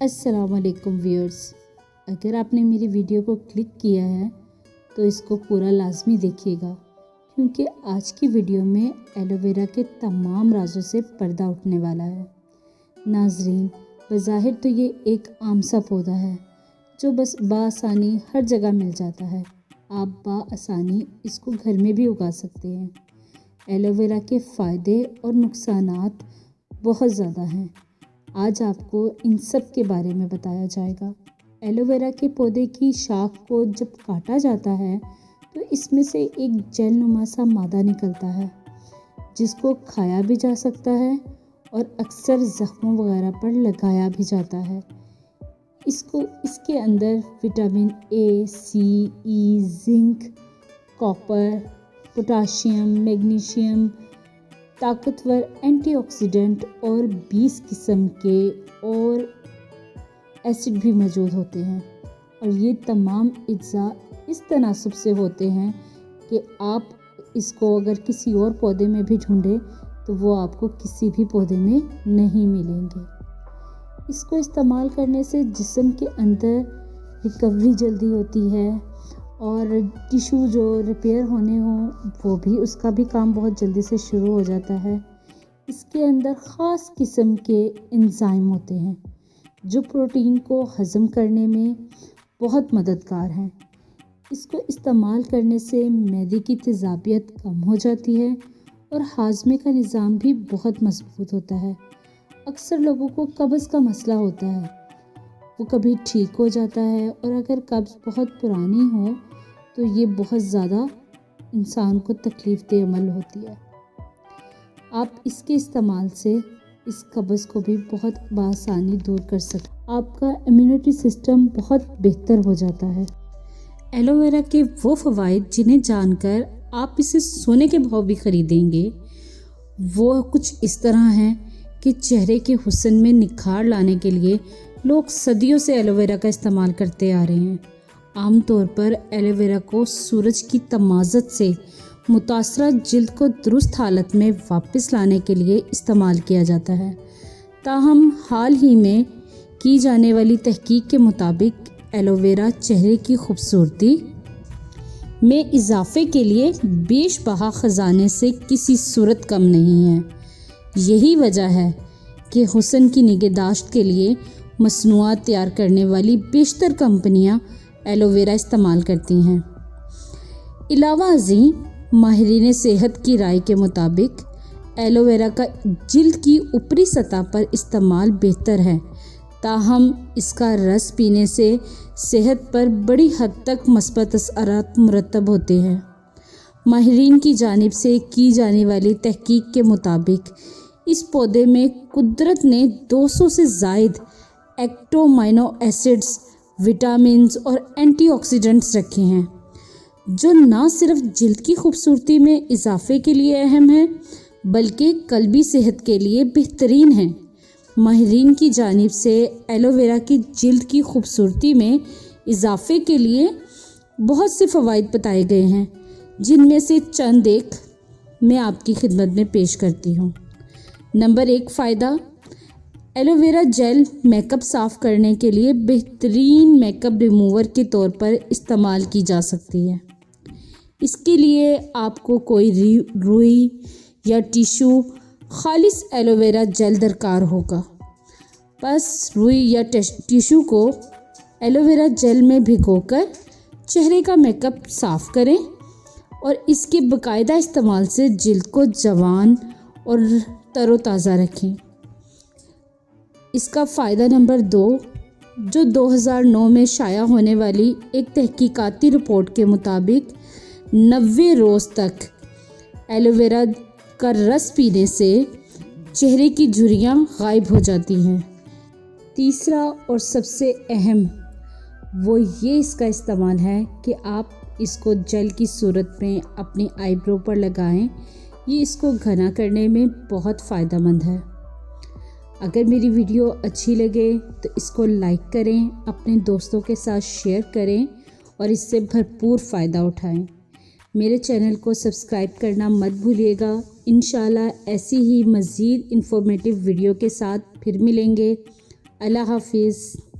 अस्सलामुअलैकुम व्यूअर्स, अगर आपने मेरी वीडियो को क्लिक किया है तो इसको पूरा लाजमी देखिएगा, क्योंकि आज की वीडियो में एलोवेरा के तमाम राजों से पर्दा उठने वाला है। नाजरीन, बज़ाहिर तो ये एक आम सा पौधा है जो बस बासानी हर जगह मिल जाता है। आप बासानी इसको घर में भी उगा सकते हैं। एलोवेरा के फ़ायदे और नुकसानात बहुत ज़्यादा हैं। आज आपको इन सब के बारे में बताया जाएगा। एलोवेरा के पौधे की शाख को जब काटा जाता है तो इसमें से एक जेल नुमा सा मादा निकलता है जिसको खाया भी जा सकता है और अक्सर ज़ख्मों वगैरह पर लगाया भी जाता है। इसके अंदर vitamin A, C, E, zinc, copper, potassium, magnesium, ताकतवर एंटीऑक्सीडेंट और 20 किस्म के और एसिड भी मौजूद होते हैं। और ये तमाम अज्जा इस तनासब से होते हैं कि आप इसको अगर किसी और पौधे में भी ढूंढें तो वो आपको किसी भी पौधे में नहीं मिलेंगे। इसको इस्तेमाल करने से जिस्म के अंदर रिकवरी जल्दी होती है और टिश्यू जो रिपेयर होने हों वो भी उसका भी काम बहुत जल्दी से शुरू हो जाता है। इसके अंदर ख़ास किस्म के एंजाइम होते हैं जो प्रोटीन को हज़म करने में बहुत मददगार हैं। इसको इस्तेमाल करने से मैदे की तेज़ाबियत कम हो जाती है और हाजमे का निज़ाम भी बहुत मजबूत होता है। अक्सर लोगों को कब्ज़ का मसला होता है, वो कभी ठीक हो जाता है, और अगर कब्ज़ बहुत पुरानी हो तो ये बहुत ज़्यादा इंसान को तकलीफ़ दे अमल होती है। आप इसके इस्तेमाल से इस कब्ज़ को भी बहुत आसानी दूर कर सकते। आपका इम्यूनिटी सिस्टम बहुत बेहतर हो जाता है। एलोवेरा के वो फ़वाइद जिन्हें जानकर आप इसे सोने के भाव भी ख़रीदेंगे, वो कुछ इस तरह हैं कि चेहरे के हुस्न में निखार लाने के लिए लोग सदियों से एलोवेरा का इस्तेमाल करते आ रहे हैं। आमतौर पर एलोवेरा को सूरज की तमाज़त से मुतासरा जिल्द को दुरुस्त हालत में वापस लाने के लिए इस्तेमाल किया जाता है। ताहम हाल ही में की जाने वाली तहकीक के मुताबिक एलोवेरा चेहरे की खूबसूरती में इजाफे के लिए बेशबहा ख़जाने से किसी सूरत कम नहीं है। यही वजह है कि हुस्न की निगहदाश्त के लिए मसनूआत तैयार करने वाली बेशतर कंपनियां एलोवेरा इस्तेमाल करती हैं। अलावा अज़ीं, माहिरीन सेहत की राय के मुताबिक एलोवेरा का जिल्द की ऊपरी सतह पर इस्तेमाल बेहतर है, ताहम इसका रस पीने से सेहत पर बड़ी हद तक मस्बत असरात मुरतब होते हैं। माहिरीन की जानिब से की जाने वाली तहकीक के मुताबिक इस पौधे में कुदरत ने 200 से ज़ायद एक्टिव अमीनो एसिड्स, विटामिन्स और एंटीऑक्सीडेंट्स रखे हैं जो न सिर्फ जिल्द की खूबसूरती में इजाफे के लिए अहम है बल्कि कल्बी सेहत के लिए बेहतरीन है। माहिरीन की जानिब से एलोवेरा की जिल्द की खूबसूरती में इजाफे के लिए बहुत से फ़वाइद बताए गए हैं, जिनमें से चंद एक मैं आपकी खिदमत में पेश करती हूँ। नंबर 1 फ़ायदा, एलोवेरा जेल मेकअप साफ़ करने के लिए बेहतरीन मेकअप रिमूवर के तौर पर इस्तेमाल की जा सकती है। इसके लिए आपको कोई रुई या टिश्यू खालिस एलोवेरा जेल दरकार होगा। बस रुई या टिश्यू को एलोवेरा जेल में भिगोकर चेहरे का मेकअप साफ़ करें और इसके बाकायदा इस्तेमाल से जिल्द को जवान और तरोताज़ा रखें। इसका फ़ायदा नंबर 2, जो 2009 में शाया होने वाली एक तहकीकाती रिपोर्ट के मुताबिक 90 रोज़ तक एलोवेरा का रस पीने से चेहरे की झुर्रियाँ गायब हो जाती हैं। तीसरा और सबसे अहम वो ये इसका इस्तेमाल है कि आप इसको जेल की सूरत में अपनी आईब्रो पर लगाएं। ये इसको घना करने में बहुत फ़ायदेमंद है। अगर मेरी वीडियो अच्छी लगे तो इसको लाइक करें, अपने दोस्तों के साथ शेयर करें और इससे भरपूर फ़ायदा उठाएं। मेरे चैनल को सब्सक्राइब करना मत भूलिएगा। इंशाल्लाह ऐसी ही मज़ीद इंफॉर्मेटिव वीडियो के साथ फिर मिलेंगे। अल्लाह हाफिज़।